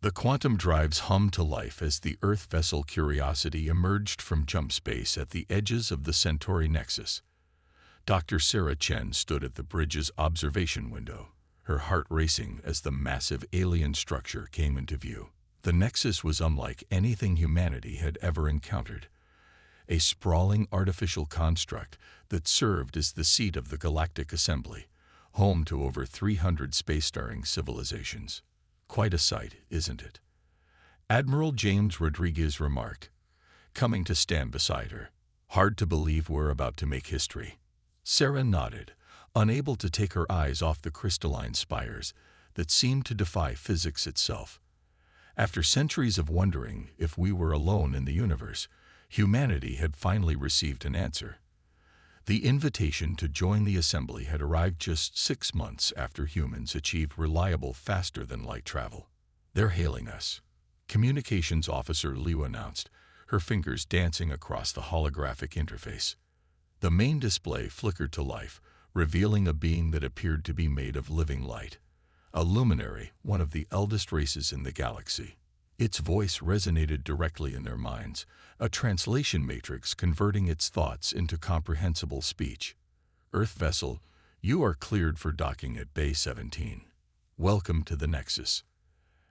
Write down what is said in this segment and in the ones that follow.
The quantum drives hummed to life as the Earth vessel Curiosity emerged from jump space at the edges of the Centauri nexus. Dr. Sarah Chen stood at the bridge's observation window, her heart racing as the massive alien structure came into view. The nexus was unlike anything humanity had ever encountered. A sprawling artificial construct that served as the seat of the Galactic Assembly, home to over 300 spacefaring civilizations. Quite a sight, isn't it? Admiral James Rodriguez remarked, coming to stand beside her. Hard to believe we're about to make history. Sarah nodded, unable to take her eyes off the crystalline spires that seemed to defy physics itself. After centuries of wondering if we were alone in the universe, humanity had finally received an answer. The invitation to join the assembly had arrived just 6 months after humans achieved reliable faster-than-light travel. They're hailing us, Communications Officer Liu announced, her fingers dancing across the holographic interface. The main display flickered to life, revealing a being that appeared to be made of living light. A luminary, one of the eldest races in the galaxy. Its voice resonated directly in their minds, a translation matrix converting its thoughts into comprehensible speech. Earth vessel, you are cleared for docking at Bay 17. Welcome to the Nexus.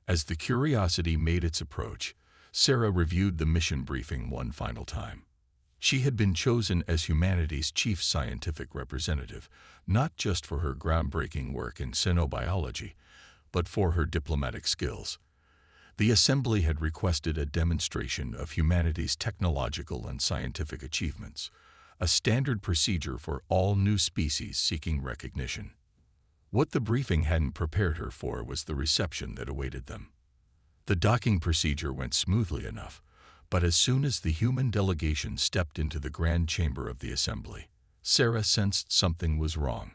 As the Curiosity made its approach, Sarah reviewed the mission briefing one final time. She had been chosen as humanity's chief scientific representative, not just for her groundbreaking work in xenobiology, but for her diplomatic skills. The Assembly had requested a demonstration of humanity's technological and scientific achievements, a standard procedure for all new species seeking recognition. What the briefing hadn't prepared her for was the reception that awaited them. The docking procedure went smoothly enough, but as soon as the human delegation stepped into the grand chamber of the Assembly, Sarah sensed something was wrong.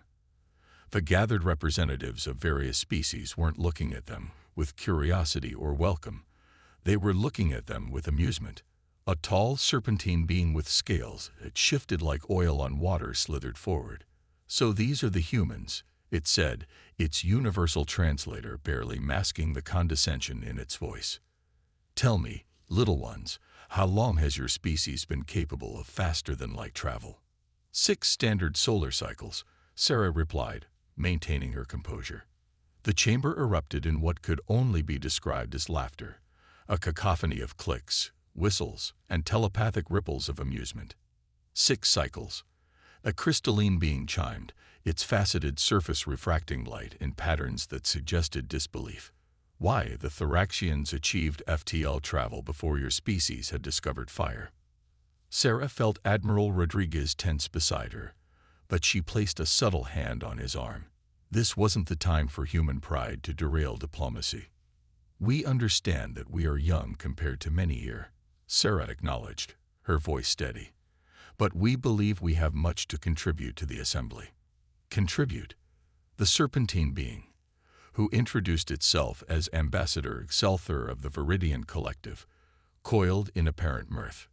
The gathered representatives of various species weren't looking at them with curiosity or welcome. They were looking at them with amusement. A tall serpentine being with scales that shifted like oil on water slithered forward. So these are the humans, it said, its universal translator barely masking the condescension in its voice. Tell me, little ones, how long has your species been capable of faster-than-light travel? 6 standard solar cycles, Sarah replied, maintaining her composure. The chamber erupted in what could only be described as laughter, a cacophony of clicks, whistles, and telepathic ripples of amusement. 6 cycles. A crystalline being chimed, its faceted surface refracting light in patterns that suggested disbelief. Why the Thoraxians achieved FTL travel before your species had discovered fire. Sarah felt Admiral Rodriguez tense beside her, but she placed a subtle hand on his arm. This wasn't the time for human pride to derail diplomacy. We understand that we are young compared to many here, Sarah acknowledged, her voice steady. But we believe we have much to contribute to the Assembly. Contribute? The serpentine being, who introduced itself as Ambassador Excelthor of the Viridian Collective, coiled in apparent mirth.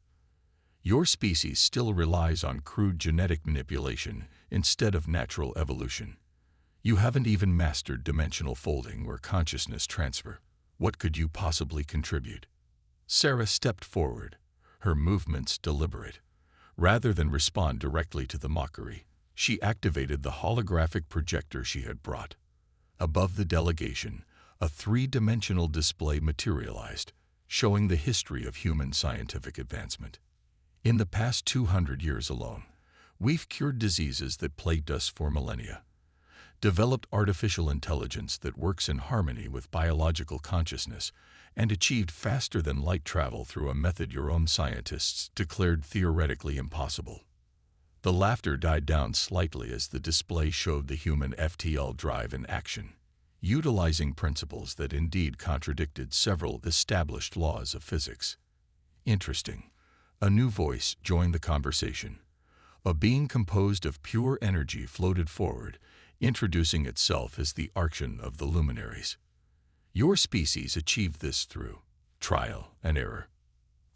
Your species still relies on crude genetic manipulation instead of natural evolution. You haven't even mastered dimensional folding or consciousness transfer. What could you possibly contribute? Sarah stepped forward, her movements deliberate. Rather than respond directly to the mockery, she activated the holographic projector she had brought. Above the delegation, a 3-dimensional display materialized, showing the history of human scientific advancement. In the past 200 years alone, we've cured diseases that plagued us for millennia, developed artificial intelligence that works in harmony with biological consciousness, and achieved faster-than-light travel through a method your own scientists declared theoretically impossible. The laughter died down slightly as the display showed the human FTL drive in action, utilizing principles that indeed contradicted several established laws of physics. Interesting. A new voice joined the conversation. A being composed of pure energy floated forward, introducing itself as the Archon of the Luminaries. Your species achieved this through trial and error.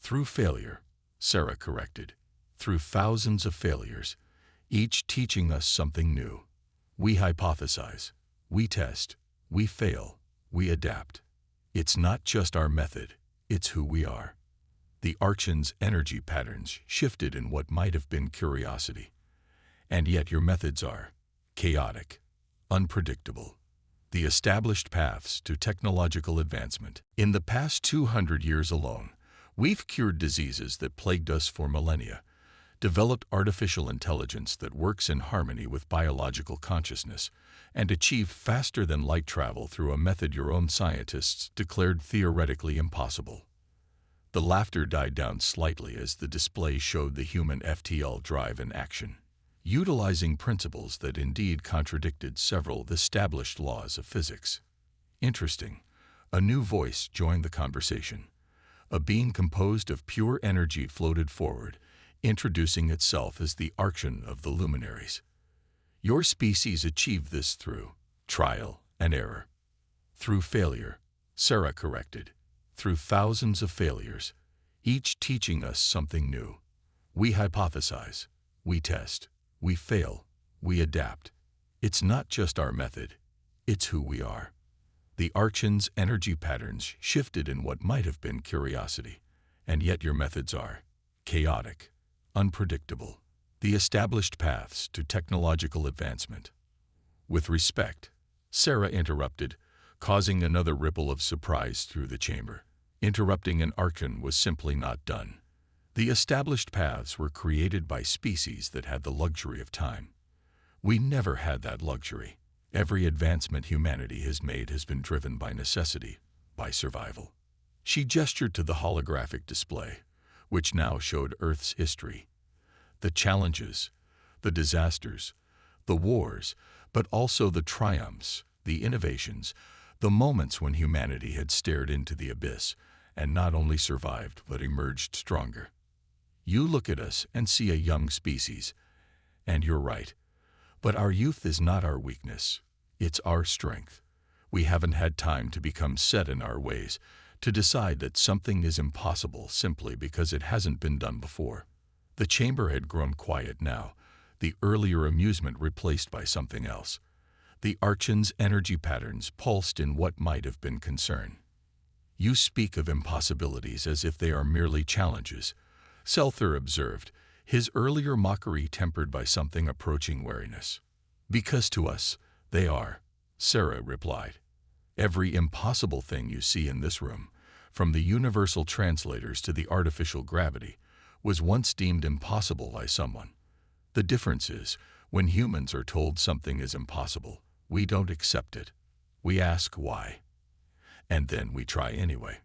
Through failure, Sarah corrected. Through thousands of failures, each teaching us something new. We hypothesize, we test, we fail, we adapt. It's not just our method, it's who we are. The Archon's energy patterns shifted in what might have been curiosity. And yet your methods are chaotic, unpredictable. The established paths to technological advancement. In the past 200 years alone, we've cured diseases that plagued us for millennia, developed artificial intelligence that works in harmony with biological consciousness, and achieved faster-than-light travel through a method your own scientists declared theoretically impossible. The laughter died down slightly as the display showed the human FTL drive in action, utilizing principles that indeed contradicted several established laws of physics. Interesting. A new voice joined the conversation. A being composed of pure energy floated forward, introducing itself as the Archon of the luminaries. Your species achieved this through trial and error. Through failure, Sarah corrected. Through thousands of failures, each teaching us something new. We hypothesize, we test, we fail, we adapt. It's not just our method, it's who we are. The Archon's energy patterns shifted in what might have been curiosity, and yet your methods are chaotic, unpredictable, the established paths to technological advancement. With respect, Sarah interrupted, causing another ripple of surprise through the chamber. Interrupting an Archon was simply not done. The established paths were created by species that had the luxury of time. We never had that luxury. Every advancement humanity has made has been driven by necessity, by survival. She gestured to the holographic display, which now showed Earth's history. The challenges, the disasters, the wars, but also the triumphs, the innovations, the moments when humanity had stared into the abyss and not only survived but emerged stronger. You look at us and see a young species, and you're right. But our youth is not our weakness, it's our strength. We haven't had time to become set in our ways, to decide that something is impossible simply because it hasn't been done before. The chamber had grown quiet now, the earlier amusement replaced by something else. The Archon's energy patterns pulsed in what might have been concern. You speak of impossibilities as if they are merely challenges, Selther observed, his earlier mockery tempered by something approaching wariness. Because to us, they are, Sarah replied. Every impossible thing you see in this room, from the universal translators to the artificial gravity, was once deemed impossible by someone. The difference is, when humans are told something is impossible, we don't accept it. We ask why. And then we try anyway.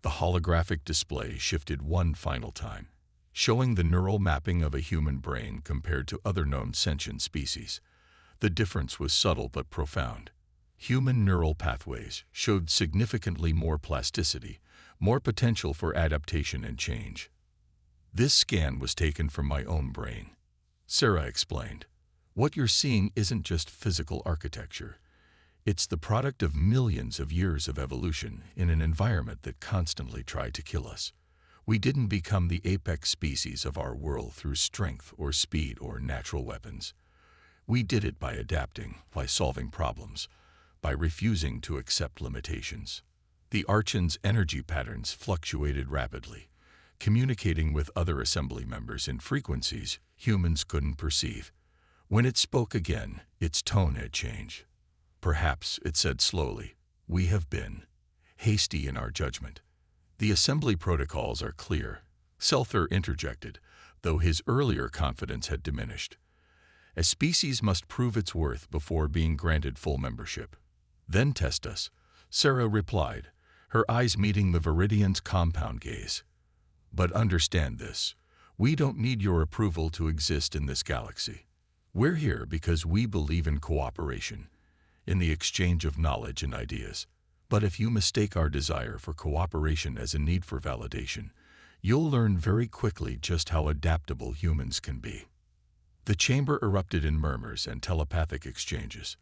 The holographic display shifted one final time, showing the neural mapping of a human brain compared to other known sentient species. The difference was subtle but profound. Human neural pathways showed significantly more plasticity, more potential for adaptation and change. This scan was taken from my own brain, Sarah explained. What you're seeing isn't just physical architecture. It's the product of millions of years of evolution in an environment that constantly tried to kill us. We didn't become the apex species of our world through strength or speed or natural weapons. We did it by adapting, by solving problems, by refusing to accept limitations. The Archon's energy patterns fluctuated rapidly, communicating with other assembly members in frequencies humans couldn't perceive. When it spoke again, its tone had changed. Perhaps, it said slowly, we have been hasty in our judgment. The assembly protocols are clear, Selther interjected, though his earlier confidence had diminished. A species must prove its worth before being granted full membership. Then test us, Sarah replied, her eyes meeting the Viridian's compound gaze. But understand this, we don't need your approval to exist in this galaxy. We're here because we believe in cooperation, in the exchange of knowledge and ideas. But if you mistake our desire for cooperation as a need for validation, you'll learn very quickly just how adaptable humans can be. The chamber erupted in murmurs and telepathic exchanges.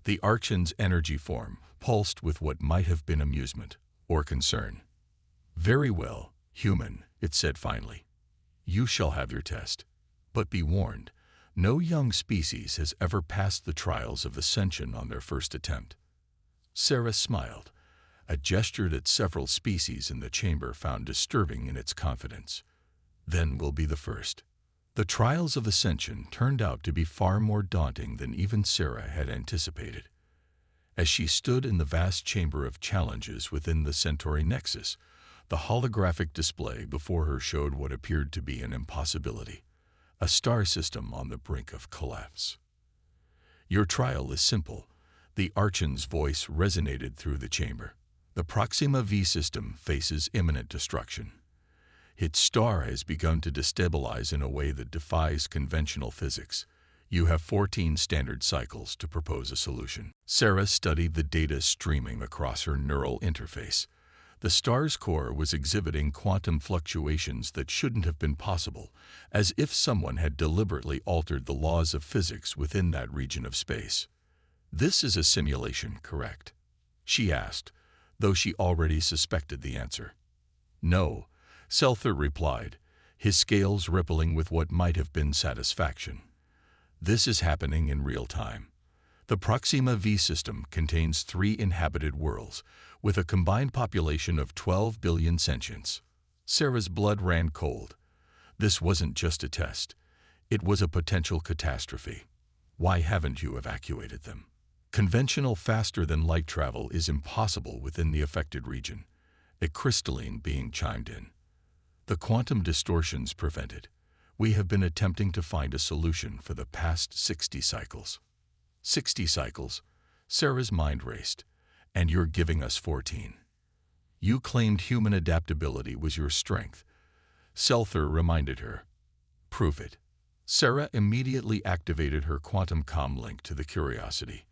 The Archon's energy form pulsed with what might have been amusement or concern. Very well, human, it said finally. You shall have your test. But be warned, no young species has ever passed the trials of ascension on their first attempt. Sarah smiled, a gesture that several species in the chamber found disturbing in its confidence. Then we'll be the first. The trials of ascension turned out to be far more daunting than even Sarah had anticipated. As she stood in the vast chamber of challenges within the Centauri Nexus, the holographic display before her showed what appeared to be an impossibility, a star system on the brink of collapse. "Your trial is simple," the Archon's voice resonated through the chamber. "The Proxima V system faces imminent destruction. Its star has begun to destabilize in a way that defies conventional physics. You have 14 standard cycles to propose a solution." Sarah studied the data streaming across her neural interface. The star's core was exhibiting quantum fluctuations that shouldn't have been possible, as if someone had deliberately altered the laws of physics within that region of space. "This is a simulation, correct?" she asked, though she already suspected the answer. "No," Selther replied, his scales rippling with what might have been satisfaction. "This is happening in real time. The Proxima V system contains 3 inhabited worlds, with a combined population of 12 billion sentients." Sarah's blood ran cold. This wasn't just a test. It was a potential catastrophe. "Why haven't you evacuated them?" "Conventional faster-than-light travel is impossible within the affected region," a crystalline being chimed in. "The quantum distortions prevent it. We have been attempting to find a solution for the past 60 cycles." 60 cycles? Sarah's mind raced. "And you're giving us 14. You claimed human adaptability was your strength." Selther reminded her. "Prove it." Sarah immediately activated her quantum comm link to the Curiosity.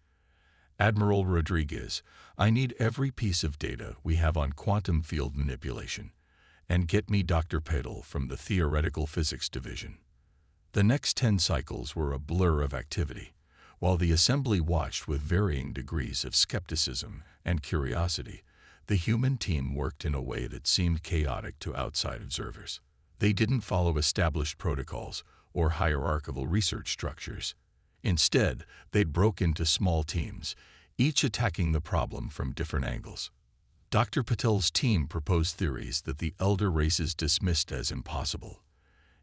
"Admiral Rodriguez, I need every piece of data we have on quantum field manipulation. And get me Dr. Pedal from the Theoretical Physics Division." The next 10 cycles were a blur of activity, while the assembly watched with varying degrees of skepticism and curiosity. The human team worked in a way that seemed chaotic to outside observers. They didn't follow established protocols or hierarchical research structures. Instead, they broke into small teams, each attacking the problem from different angles. Dr. Patel's team proposed theories that the elder races dismissed as impossible.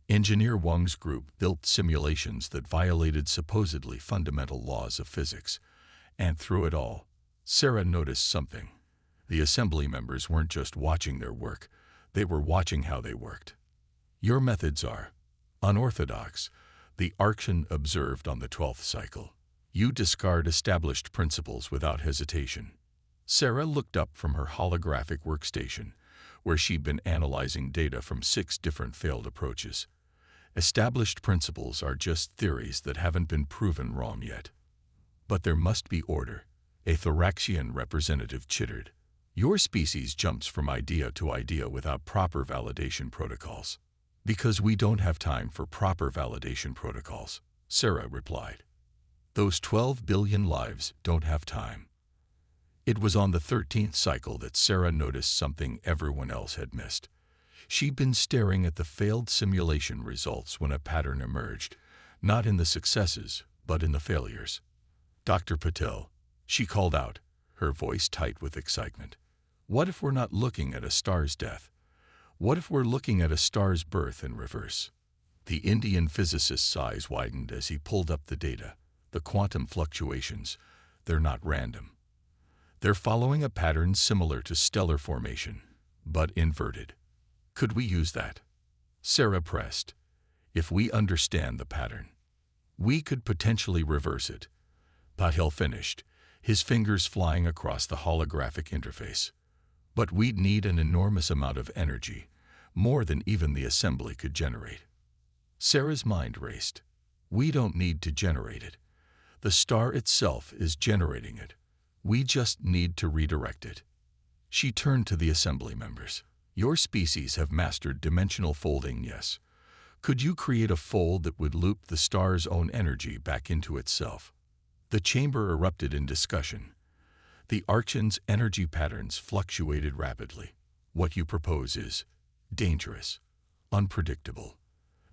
Engineer Wang's group built simulations that violated supposedly fundamental laws of physics. And through it all, Sarah noticed something. The assembly members weren't just watching their work, they were watching how they worked. "Your methods are unorthodox," the Archon observed on the 12th cycle. "You discard established principles without hesitation." Sarah looked up from her holographic workstation, where she'd been analyzing data from 6 different failed approaches. "Established principles are just theories that haven't been proven wrong yet." "But there must be order," a Thoraxian representative chittered. "Your species jumps from idea to idea without proper validation protocols." "Because we don't have time for proper validation protocols," Sarah replied. "Those 12 billion lives don't have time." It was on the 13th cycle that Sarah noticed something everyone else had missed. She'd been staring at the failed simulation results when a pattern emerged, not in the successes, but in the failures. "Dr. Patel," she called out, her voice tight with excitement. "What if we're not looking at a star's death? What if we're looking at a star's birth in reverse?" The Indian physicist's eyes widened as he pulled up the data. "The quantum fluctuations, they're not random. They're following a pattern similar to stellar formation, but inverted." "Could we use that?" Sarah pressed. "If we understand the pattern, we could potentially reverse it." Patel finished, his fingers flying across the holographic interface. "But we'd need an enormous amount of energy, more than even the assembly could generate." Sarah's mind raced. "We don't need to generate it. The star itself is generating it. We just need to redirect it." She turned to the assembly members. "Your species have mastered dimensional folding, yes? Could you create a fold that would loop the star's own energy back into itself?" The chamber erupted in discussion. The Archon's energy patterns fluctuated rapidly. "What you propose is dangerous, unpredictable.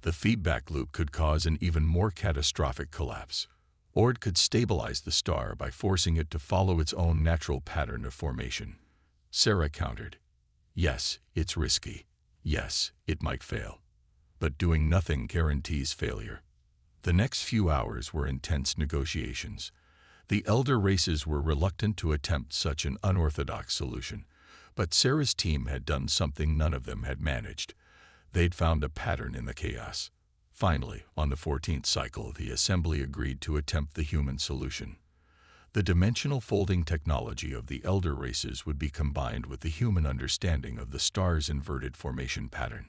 The feedback loop could cause an even more catastrophic collapse. Or it could stabilize the star by forcing it to follow its own natural pattern of formation." Sarah countered. Yes, it's risky. Yes, it might fail. But doing nothing guarantees failure. The next few hours were intense negotiations. The elder races were reluctant to attempt such an unorthodox solution, but Sarah's team had done something none of them had managed. They'd found a pattern in the chaos. Finally, on the 14th cycle, the Assembly agreed to attempt the human solution. The dimensional folding technology of the elder races would be combined with the human understanding of the star's inverted formation pattern.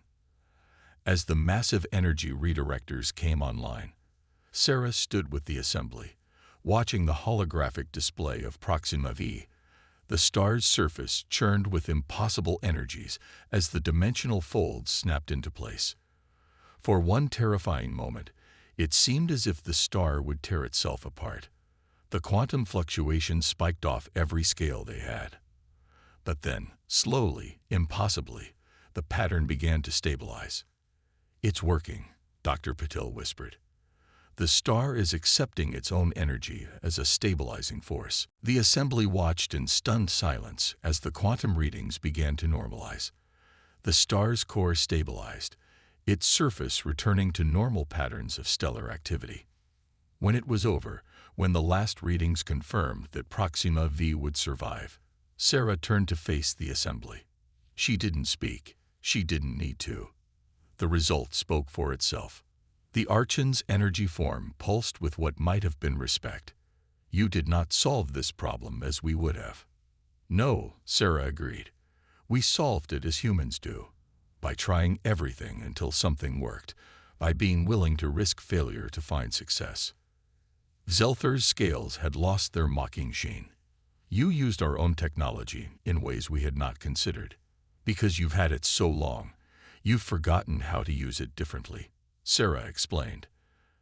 As the massive energy redirectors came online, Sarah stood with the Assembly, watching the holographic display of Proxima V. The star's surface churned with impossible energies as the dimensional folds snapped into place. For one terrifying moment, it seemed as if the star would tear itself apart. The quantum fluctuations spiked off every scale they had. But then, slowly, impossibly, the pattern began to stabilize. "It's working," Dr. Patil whispered. "The star is accepting its own energy as a stabilizing force." The Assembly watched in stunned silence as the quantum readings began to normalize. The star's core stabilized, its surface returning to normal patterns of stellar activity. When it was over, when the last readings confirmed that Proxima V would survive, Sarah turned to face the Assembly. She didn't speak. She didn't need to. The result spoke for itself. The Archon's energy form pulsed with what might have been respect. "You did not solve this problem as we would have." "No," Sarah agreed. "We solved it as humans do, by trying everything until something worked, by being willing to risk failure to find success." Zelther's scales had lost their mocking sheen. "You used our own technology in ways we had not considered. Because you've had it so long, you've forgotten how to use it differently," Sarah explained.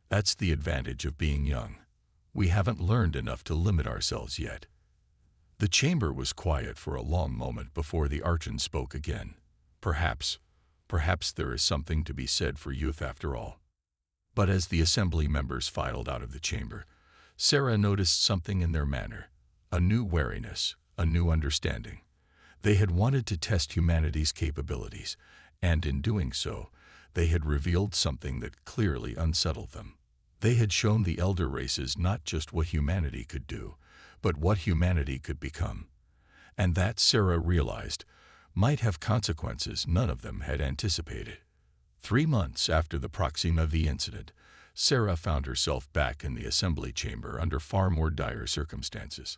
"That's the advantage of being young. We haven't learned enough to limit ourselves yet." The chamber was quiet for a long moment before the Archon spoke again. Perhaps there is something to be said for youth after all." But as the Assembly members filed out of the chamber, Sarah noticed something in their manner, a new wariness, a new understanding. They had wanted to test humanity's capabilities, and in doing so, they had revealed something that clearly unsettled them. They had shown the elder races not just what humanity could do, but what humanity could become. And that, Sarah realized, might have consequences none of them had anticipated. 3 months after the Proxima V incident, Sarah found herself back in the Assembly chamber under far more dire circumstances.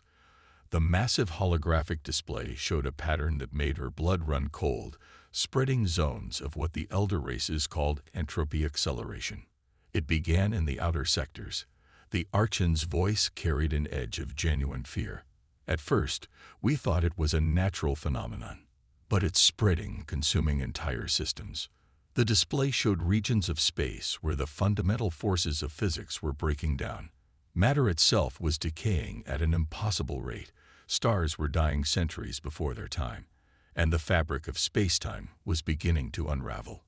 The massive holographic display showed a pattern that made her blood run cold, spreading zones of what the elder races called entropy acceleration. It began in the outer sectors. The Archon's voice carried an edge of genuine fear. "At first, we thought it was a natural phenomenon, but it's spreading, consuming entire systems." The display showed regions of space where the fundamental forces of physics were breaking down. Matter itself was decaying at an impossible rate. Stars were dying centuries before their time, and the fabric of space-time was beginning to unravel.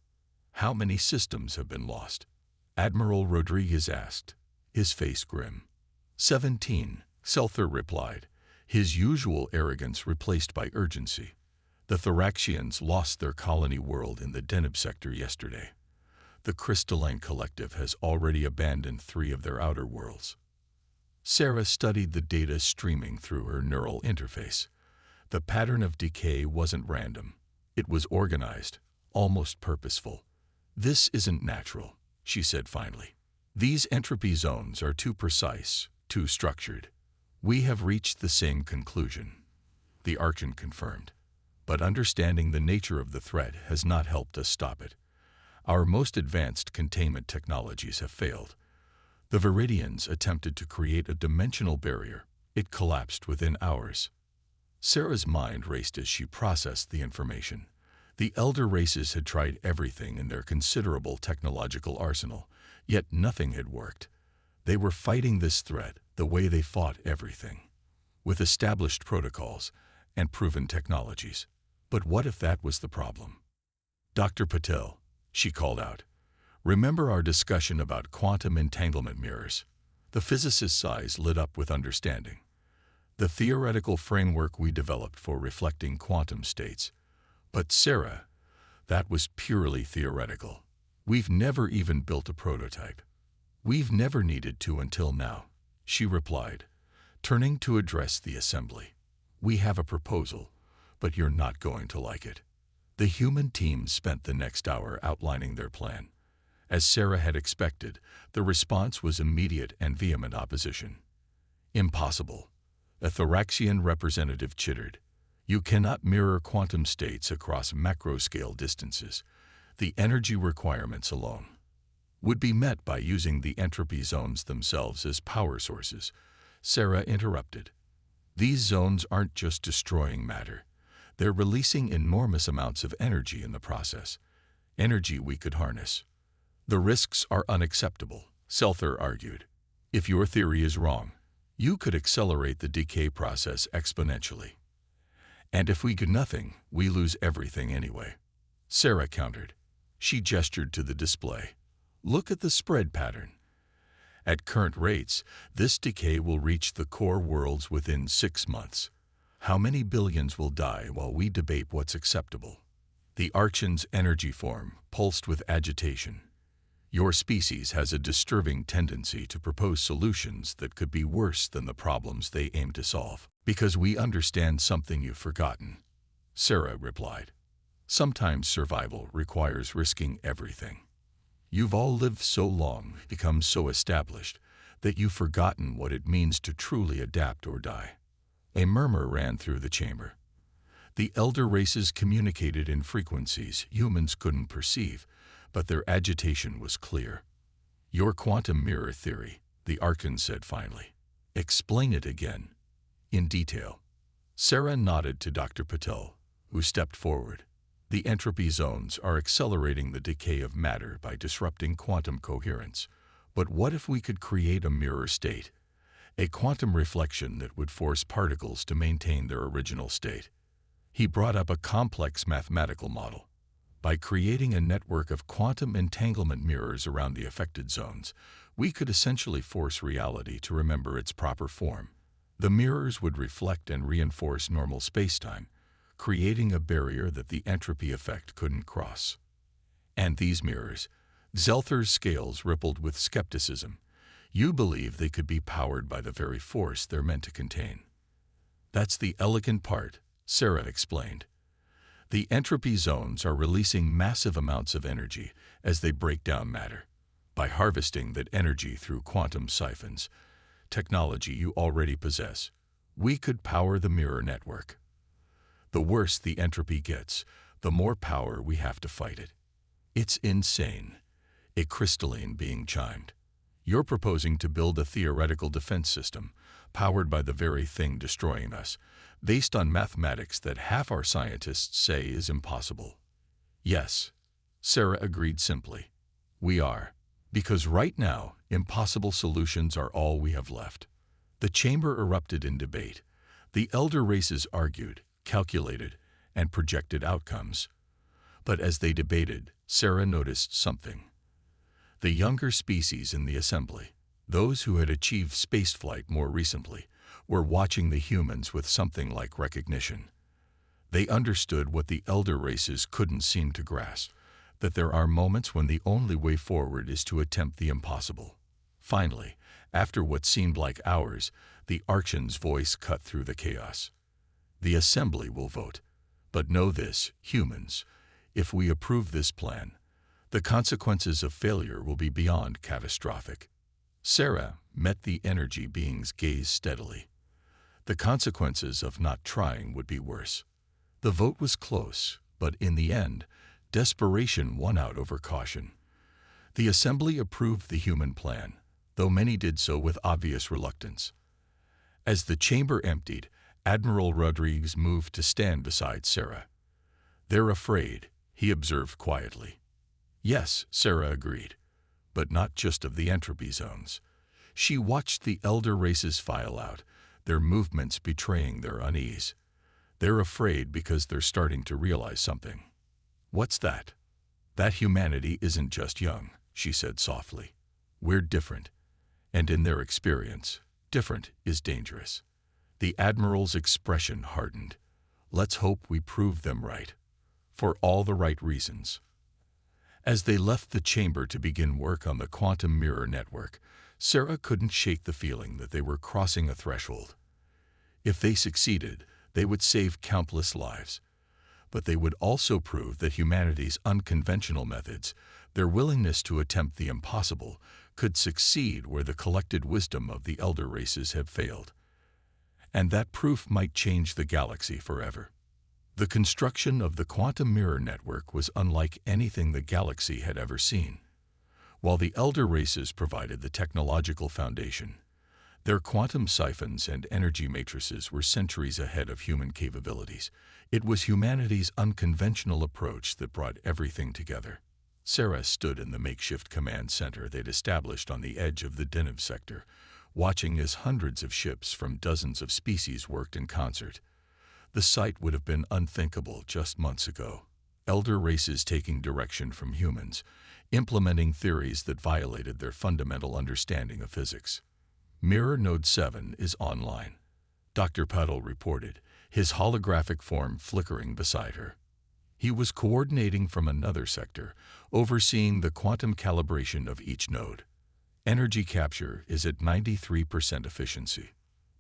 "How many systems have been lost?" Admiral Rodriguez asked, his face grim. 17, Zelther replied, his usual arrogance replaced by urgency. "The Thoraxians lost their colony world in the Deneb sector yesterday. The Crystalline Collective has already abandoned 3 of their outer worlds." Sarah studied the data streaming through her neural interface. The pattern of decay wasn't random. It was organized, almost purposeful. "This isn't natural," she said finally. "These entropy zones are too precise, too structured." "We have reached the same conclusion," the Archon confirmed. "But understanding the nature of the threat has not helped us stop it. Our most advanced containment technologies have failed. The Viridians attempted to create a dimensional barrier. It collapsed within hours." Sarah's mind raced as she processed the information. The elder races had tried everything in their considerable technological arsenal, yet nothing had worked. They were fighting this threat the way they fought everything, with established protocols and proven technologies. But what if that was the problem? "Dr. Patel," she called out, "remember our discussion about quantum entanglement mirrors?" The physicist's eyes lit up with understanding. The theoretical framework we developed for reflecting quantum states. But Sarah, that was purely theoretical. We've never even built a prototype. We've never needed to until now, she replied, turning to address the assembly. We have a proposal, but you're not going to like it. The human team spent the next hour outlining their plan. As Sarah had expected, the response was immediate and vehement opposition. Impossible. A Thoraxian representative chittered. You cannot mirror quantum states across macro-scale distances. The energy requirements alone would be met by using the entropy zones themselves as power sources. Sarah interrupted. These zones aren't just destroying matter. They're releasing enormous amounts of energy in the process. Energy we could harness. The risks are unacceptable, Selther argued. If your theory is wrong, you could accelerate the decay process exponentially. And if we do nothing, we lose everything anyway. Sarah countered. She gestured to the display. Look at the spread pattern. At current rates, this decay will reach the core worlds within 6 months. How many billions will die while we debate what's acceptable? The Archon's energy form pulsed with agitation. Your species has a disturbing tendency to propose solutions that could be worse than the problems they aim to solve. Because we understand something you've forgotten, Sarah replied. Sometimes survival requires risking everything. You've all lived so long, become so established, that you've forgotten what it means to truly adapt or die. A murmur ran through the chamber. The elder races communicated in frequencies humans couldn't perceive, but their agitation was clear. Your quantum mirror theory, the Archon said finally. Explain it again. In detail. Sarah nodded to Dr. Patel, who stepped forward. The entropy zones are accelerating the decay of matter by disrupting quantum coherence. But what if we could create a mirror state? A quantum reflection that would force particles to maintain their original state. He brought up a complex mathematical model. By creating a network of quantum entanglement mirrors around the affected zones, we could essentially force reality to remember its proper form. The mirrors would reflect and reinforce normal spacetime, creating a barrier that the entropy effect couldn't cross. And these mirrors, Zelther's scales rippled with skepticism. You believe they could be powered by the very force they're meant to contain. That's the elegant part, Sarah explained. The entropy zones are releasing massive amounts of energy as they break down matter. By harvesting that energy through quantum siphons, technology you already possess, we could power the mirror network. The worse the entropy gets, the more power we have to fight it. It's insane. A crystalline being chimed. You're proposing to build a theoretical defense system, powered by the very thing destroying us, based on mathematics that half our scientists say is impossible. Yes, Sarah agreed simply. We are. Because right now, impossible solutions are all we have left. The chamber erupted in debate. The elder races argued, calculated, and projected outcomes. But as they debated, Sarah noticed something. The younger species in the assembly, those who had achieved spaceflight more recently, were watching the humans with something like recognition. They understood what the elder races couldn't seem to grasp, that there are moments when the only way forward is to attempt the impossible. Finally, after what seemed like hours, the Archon's voice cut through the chaos. The assembly will vote. But know this, humans, if we approve this plan, the consequences of failure will be beyond catastrophic. Sarah met the energy being's gaze steadily. The consequences of not trying would be worse. The vote was close, but in the end, desperation won out over caution. The assembly approved the human plan, though many did so with obvious reluctance. As the chamber emptied, Admiral Rodriguez moved to stand beside Sarah. They're afraid, he observed quietly. Yes, Sarah agreed, but not just of the entropy zones. She watched the elder races file out, their movements betraying their unease. They're afraid because they're starting to realize something. What's that? That humanity isn't just young, she said softly. We're different, and in their experience, different is dangerous. The Admiral's expression hardened. Let's hope we prove them right. For all the right reasons. As they left the chamber to begin work on the quantum mirror network, Sarah couldn't shake the feeling that they were crossing a threshold. If they succeeded, they would save countless lives. But they would also prove that humanity's unconventional methods, their willingness to attempt the impossible, could succeed where the collected wisdom of the elder races had failed. And that proof might change the galaxy forever. The construction of the quantum mirror network was unlike anything the galaxy had ever seen. While the elder races provided the technological foundation, their quantum siphons and energy matrices were centuries ahead of human capabilities. It was humanity's unconventional approach that brought everything together. Sarah stood in the makeshift command center they'd established on the edge of the Deneb sector, watching as hundreds of ships from dozens of species worked in concert. The sight would have been unthinkable just months ago. Elder races taking direction from humans, implementing theories that violated their fundamental understanding of physics. Mirror Node 7 is online, Dr. Puddle reported, his holographic form flickering beside her. He was coordinating from another sector, overseeing the quantum calibration of each node. Energy capture is at 93% efficiency.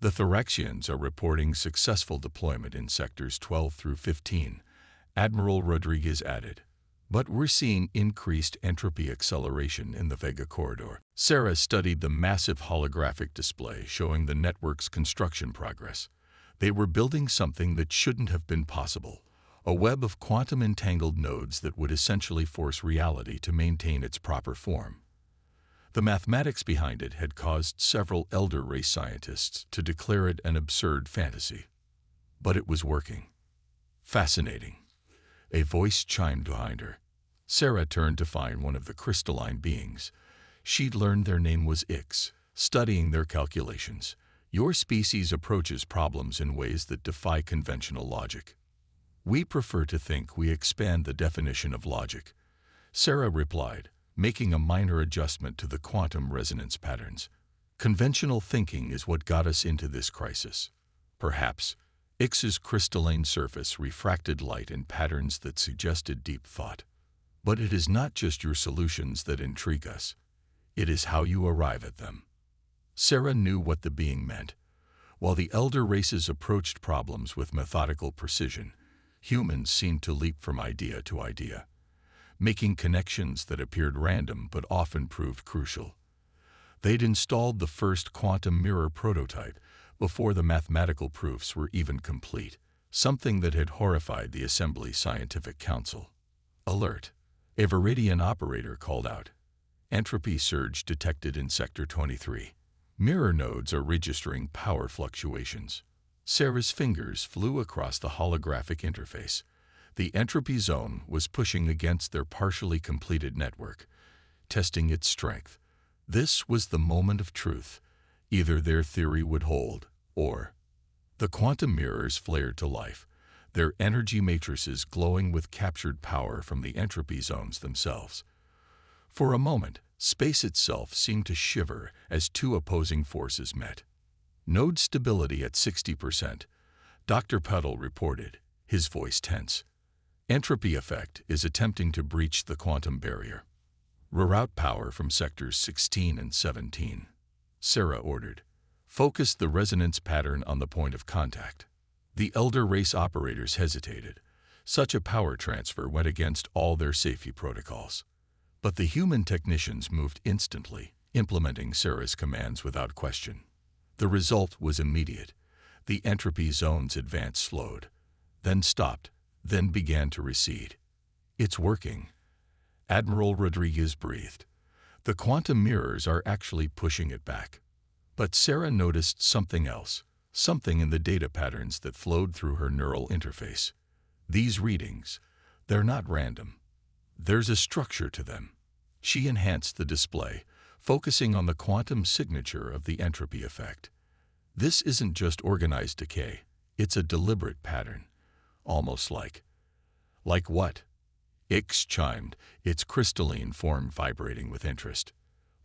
The Thoraxians are reporting successful deployment in sectors 12 through 15, Admiral Rodriguez added. But we're seeing increased entropy acceleration in the Vega corridor. Sarah studied the massive holographic display showing the network's construction progress. They were building something that shouldn't have been possible, a web of quantum-entangled nodes that would essentially force reality to maintain its proper form. The mathematics behind it had caused several elder race scientists to declare it an absurd fantasy. But it was working. Fascinating. A voice chimed behind her. Sarah turned to find one of the crystalline beings. She'd learned their name was Ix, studying their calculations. Your species approaches problems in ways that defy conventional logic. We prefer to think we expand the definition of logic, Sarah replied, making a minor adjustment to the quantum resonance patterns. Conventional thinking is what got us into this crisis. Perhaps Ix's crystalline surface refracted light in patterns that suggested deep thought. But it is not just your solutions that intrigue us. It is how you arrive at them. Sarah knew what the being meant. While the elder races approached problems with methodical precision, humans seemed to leap from idea to idea, making connections that appeared random but often proved crucial. They'd installed the first quantum mirror prototype before the mathematical proofs were even complete, something that had horrified the Assembly Scientific Council. Alert! A Viridian operator called out. Entropy surge detected in Sector 23. Mirror nodes are registering power fluctuations. Sarah's fingers flew across the holographic interface. The entropy zone was pushing against their partially completed network, testing its strength. This was the moment of truth. Either their theory would hold, or... The quantum mirrors flared to life, their energy matrices glowing with captured power from the entropy zones themselves. For a moment, space itself seemed to shiver as two opposing forces met. Node stability at 60%, Dr. Puddle reported, his voice tense. Entropy effect is attempting to breach the quantum barrier. Reroute power from sectors 16 and 17. Sarah ordered. Focus the resonance pattern on the point of contact. The elder race operators hesitated. Such a power transfer went against all their safety protocols. But the human technicians moved instantly, implementing Sarah's commands without question. The result was immediate. The entropy zone's advance slowed, then stopped, then began to recede. It's working. Admiral Rodriguez breathed. The quantum mirrors are actually pushing it back. But Sarah noticed something else, something in the data patterns that flowed through her neural interface. These readings, they're not random. There's a structure to them. She enhanced the display, focusing on the quantum signature of the entropy effect. This isn't just organized decay, it's a deliberate pattern. Almost like... Like what? Ix chimed, its crystalline form vibrating with interest.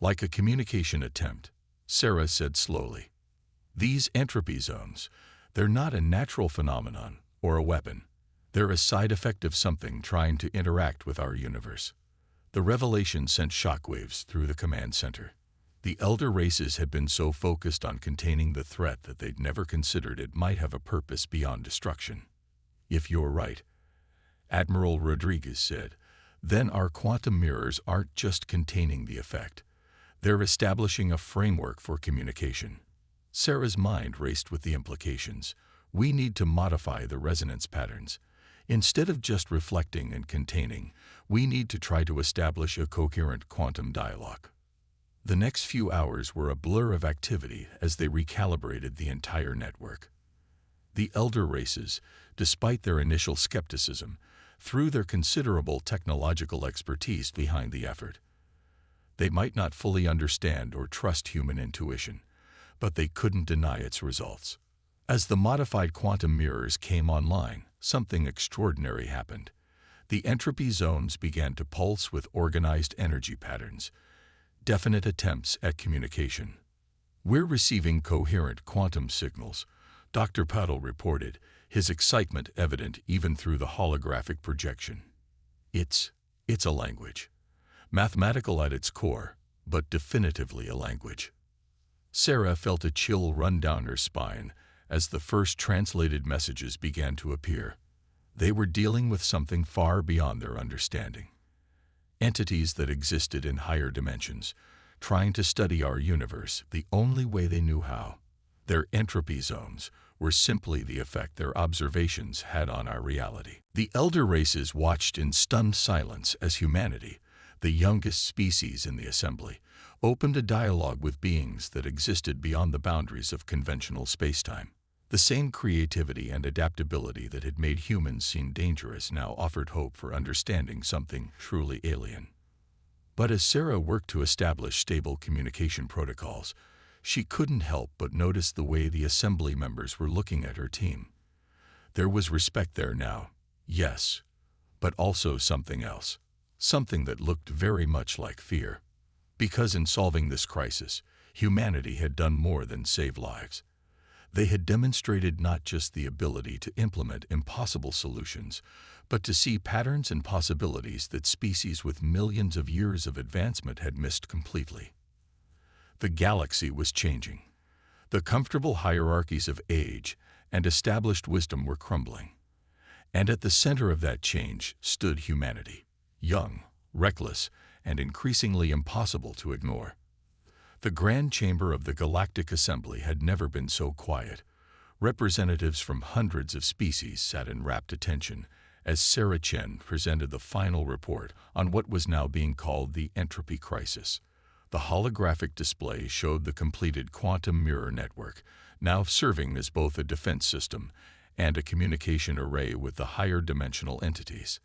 Like a communication attempt, Sarah said slowly. These entropy zones, they're not a natural phenomenon or a weapon. They're a side effect of something trying to interact with our universe. The revelation sent shockwaves through the command center. The elder races had been so focused on containing the threat that they'd never considered it might have a purpose beyond destruction. If you're right, Admiral Rodriguez said, then our quantum mirrors aren't just containing the effect. They're establishing a framework for communication. Sarah's mind raced with the implications. We need to modify the resonance patterns. Instead of just reflecting and containing, we need to try to establish a coherent quantum dialogue. The next few hours were a blur of activity as they recalibrated the entire network. The elder races, despite their initial skepticism, threw their considerable technological expertise behind the effort. They might not fully understand or trust human intuition, but they couldn't deny its results. As the modified quantum mirrors came online, something extraordinary happened. The entropy zones began to pulse with organized energy patterns, definite attempts at communication. We're receiving coherent quantum signals, Dr. Puddle reported, his excitement evident even through the holographic projection. It's a language. Mathematical at its core, but definitively a language. Sarah felt a chill run down her spine as the first translated messages began to appear. They were dealing with something far beyond their understanding. Entities that existed in higher dimensions, trying to study our universe the only way they knew how. Their entropy zones were simply the effect their observations had on our reality. The elder races watched in stunned silence as humanity, the youngest species in the assembly, opened a dialogue with beings that existed beyond the boundaries of conventional spacetime. The same creativity and adaptability that had made humans seem dangerous now offered hope for understanding something truly alien. But as Sarah worked to establish stable communication protocols, she couldn't help but notice the way the assembly members were looking at her team. There was respect there now, yes, but also something else, something that looked very much like fear. Because in solving this crisis, humanity had done more than save lives. They had demonstrated not just the ability to implement impossible solutions, but to see patterns and possibilities that species with millions of years of advancement had missed completely. The galaxy was changing. The comfortable hierarchies of age and established wisdom were crumbling. And at the center of that change stood humanity, young, reckless, and increasingly impossible to ignore. The grand chamber of the Galactic Assembly had never been so quiet. Representatives from hundreds of species sat in rapt attention as Sarah Chen presented the final report on what was now being called the entropy crisis. The holographic display showed the completed quantum mirror network, now serving as both a defense system and a communication array with the higher dimensional entities.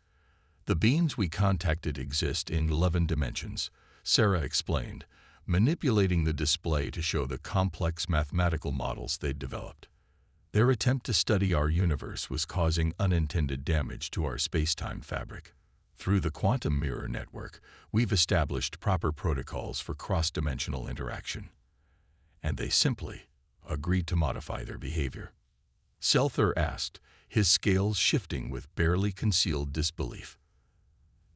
The beings we contacted exist in 11 dimensions, Sarah explained, manipulating the display to show the complex mathematical models they'd developed. Their attempt to study our universe was causing unintended damage to our space-time fabric. Through the quantum mirror network, we've established proper protocols for cross-dimensional interaction. And they simply agreed to modify their behavior. Selther asked, his scales shifting with barely concealed disbelief.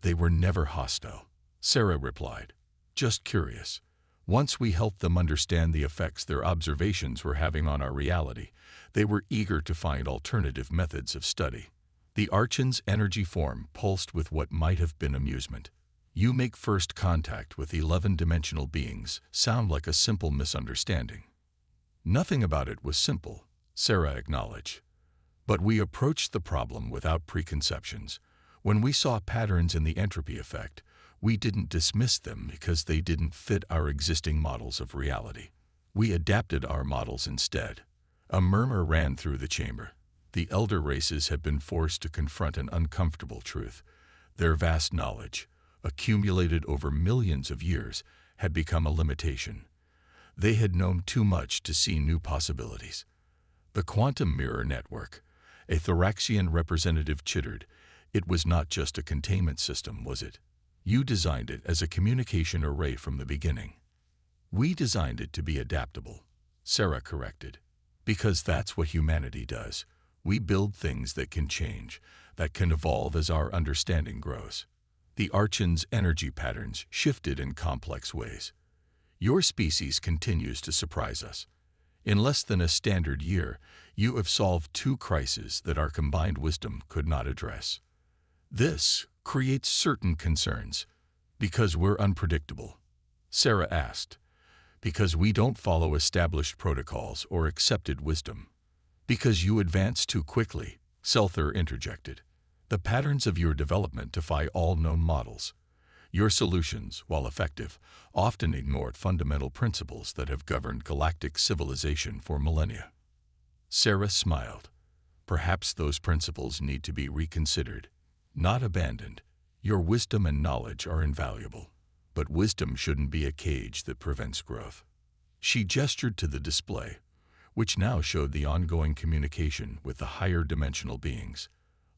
They were never hostile, Sarah replied, just curious. Once we helped them understand the effects their observations were having on our reality, they were eager to find alternative methods of study. The Archon's energy form pulsed with what might have been amusement. You make first contact with 11-dimensional beings sound like a simple misunderstanding. Nothing about it was simple, Sarah acknowledged. But we approached the problem without preconceptions. When we saw patterns in the entropy effect, we didn't dismiss them because they didn't fit our existing models of reality. We adapted our models instead. A murmur ran through the chamber. The elder races had been forced to confront an uncomfortable truth. Their vast knowledge, accumulated over millions of years, had become a limitation. They had known too much to see new possibilities. The quantum mirror network, a Thoraxian representative chittered. It was not just a containment system, was it? You designed it as a communication array from the beginning. We designed it to be adaptable, Sarah corrected. Because that's what humanity does. We build things that can change, that can evolve as our understanding grows. The Archon's energy patterns shifted in complex ways. Your species continues to surprise us. In less than a standard year, you have solved 2 crises that our combined wisdom could not address. This creates certain concerns. Because we're unpredictable, Sarah asked. Because we don't follow established protocols or accepted wisdom. Because you advance too quickly, Selther interjected. The patterns of your development defy all known models. Your solutions, while effective, often ignore fundamental principles that have governed galactic civilization for millennia. Sarah smiled. Perhaps those principles need to be reconsidered, not abandoned. Your wisdom and knowledge are invaluable, but wisdom shouldn't be a cage that prevents growth. She gestured to the display, which now showed the ongoing communication with the higher dimensional beings.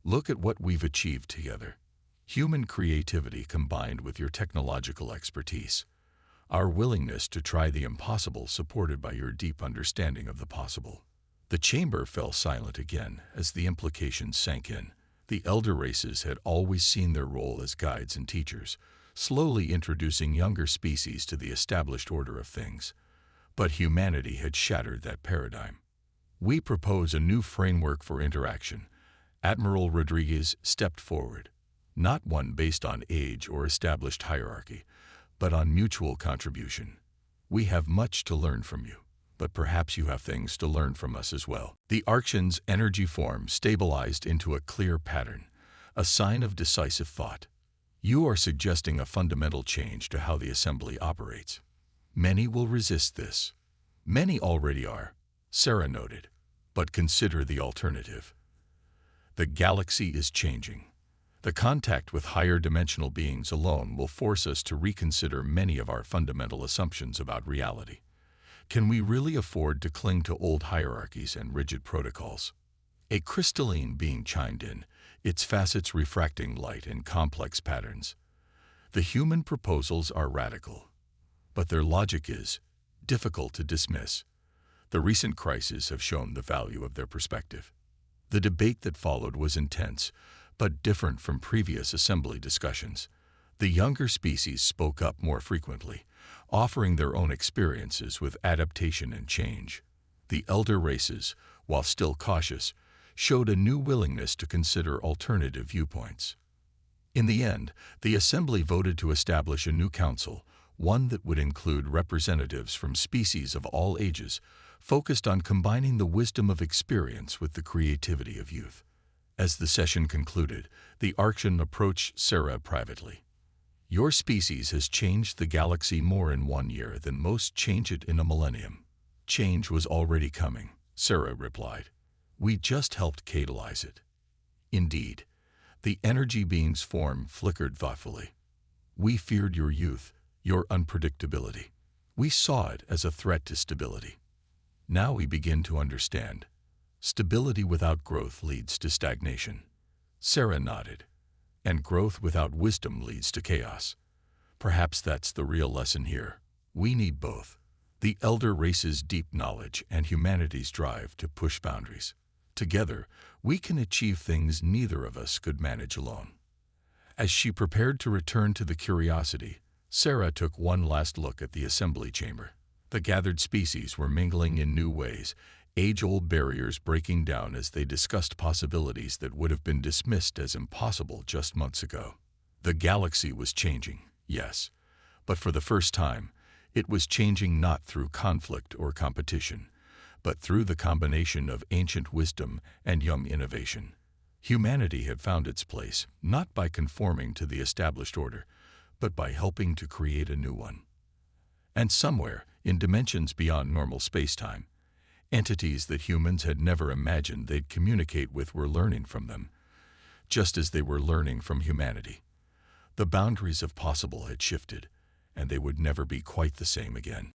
Look at what we've achieved together. Human creativity combined with your technological expertise. Our willingness to try the impossible supported by your deep understanding of the possible. The chamber fell silent again as the implications sank in. The elder races had always seen their role as guides and teachers, slowly introducing younger species to the established order of things. But humanity had shattered that paradigm. We propose a new framework for interaction. Admiral Rodriguez stepped forward. Not one based on age or established hierarchy, but on mutual contribution. We have much to learn from you, but perhaps you have things to learn from us as well. The Archon's energy form stabilized into a clear pattern, a sign of decisive thought. You are suggesting a fundamental change to how the assembly operates. Many will resist this. Many already are, Sarah noted. But consider the alternative. The galaxy is changing. The contact with higher dimensional beings alone will force us to reconsider many of our fundamental assumptions about reality. Can we really afford to cling to old hierarchies and rigid protocols? A crystalline being chimed in, its facets refracting light in complex patterns. The human proposals are radical, but their logic is difficult to dismiss. The recent crises have shown the value of their perspective. The debate that followed was intense, but different from previous assembly discussions. The younger species spoke up more frequently, offering their own experiences with adaptation and change. The elder races, while still cautious, showed a new willingness to consider alternative viewpoints. In the end, the assembly voted to establish a new council, one that would include representatives from species of all ages, focused on combining the wisdom of experience with the creativity of youth. As the session concluded, the Archon approached Sarah privately. Your species has changed the galaxy more in 1 year than most change it in a millennium. Change was already coming, Sarah replied. We just helped catalyze it. Indeed, the energy being's form flickered thoughtfully. We feared your youth, your unpredictability. We saw it as a threat to stability. Now we begin to understand. Stability without growth leads to stagnation. Sarah nodded. And growth without wisdom leads to chaos. Perhaps that's the real lesson here. We need both. The elder race's deep knowledge and humanity's drive to push boundaries. Together, we can achieve things neither of us could manage alone. As she prepared to return to the Curiosity, Sarah took one last look at the assembly chamber. The gathered species were mingling in new ways, age-old barriers breaking down as they discussed possibilities that would have been dismissed as impossible just months ago. The galaxy was changing, yes, but for the first time, it was changing not through conflict or competition, but through the combination of ancient wisdom and young innovation. Humanity had found its place, not by conforming to the established order, but by helping to create a new one. And somewhere, in dimensions beyond normal space-time, entities that humans had never imagined they'd communicate with were learning from them, just as they were learning from humanity. The boundaries of possible had shifted, and they would never be quite the same again.